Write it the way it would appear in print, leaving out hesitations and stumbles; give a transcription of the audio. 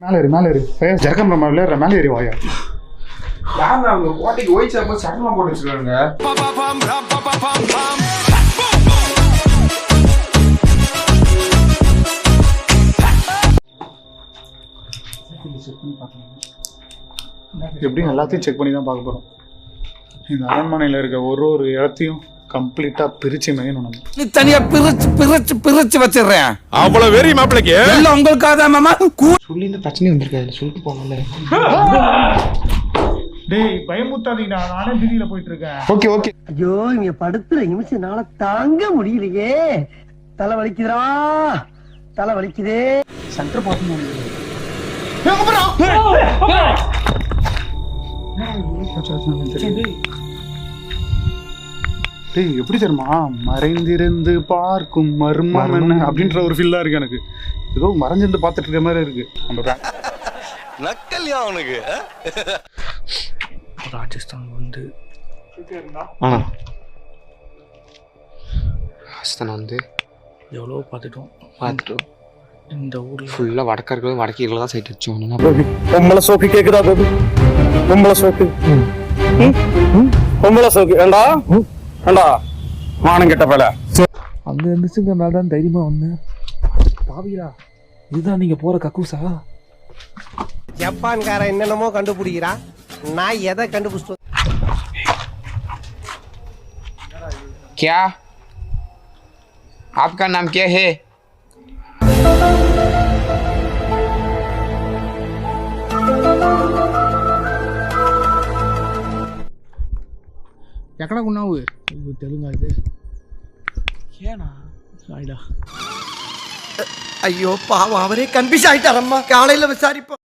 மேலே ஏறு ஜெகன் மேலே ஏறி வாயா. யாருன்னா அவங்க கோட்டைக்கு ஒயிட் சாப்பிட்டு சட்டெல்லாம் போட்டு வச்சுருக்காங்க. எப்படியும் எல்லாத்தையும் செக் பண்ணி தான் பார்க்க போகிறோம். இந்த அரண்மனையில் இருக்க ஒரு இடத்தையும் கம்ப்ளீட்டாக பிரித்து மேயணும். நம்ம நீ தனியா பிரிச்சு வச்சிடுறேன். அவ்வளவு வெறி மாப்பிளைக்கு எல்லாம் உங்களுக்காக தான் மாமா. சொல்லி இந்த பிரச்சனை வந்திருக்காது சொல்லிட்டு போகல. டேய் பயமுத்தாதீங்கடா, நானே திடீர்ல போயிட்டு இருக்கேன். Okay okay. ஐயோ இங்க படுத்துற நிமிஷம் நாள தாங்க முடியலையே. தலை வலிக்குதுடா, தலை வலிக்குதே. சென்டர் பார்க்கணும். டேய் எப்படி தெரியுமா, மறைந்திருந்து பார்க்கும் மர்மம் என்ன அப்படின்ற ஒரு ஃபீல் தான் இருக்கு எனக்கு. ஏதோ மறைஞ்சிருந்து பார்த்துட்டு இருக்க மாதிரி இருக்கு. நம்ம நக்கல்யா அவனுக்கு. ராஜஸ்தான் வந்து ராஜஸ்தான் வந்து எவ்வளோ பார்த்துட்டோம். இந்த ஊரில் ஃபுல்லாக வடக்கீரில் தான் சைட் வச்சோம். பொம்பளை சோக்கு கேட்குதா பேபி? பொம்பளை சோக்கு பொம்பளை சோக்கு வேண்டா வேண்டா மானம் கெட்ட பேல. அங்கே இருந்துச்சுங்கிறனால தான் தைரியமாக வந்தேன். பாவியா, இதுதான் நீங்கள் போகிற கக்கூசா? ஜப்பான்காரன் என்னென்னமோ கண்டுபிடிக்கிறான், நான் எதை கண்டுபிடிச்சிட்டு. क्या आपका नाम क्या है? ఎక్కడ ఉన్నావు? తెలుగు అయితే ఏనా సాయిడా. ஐயோ பாவம், அவரே கன்ஃபியூஸ் ஆயிட்டாரம்மா. காலையில விசாரிப்போம்.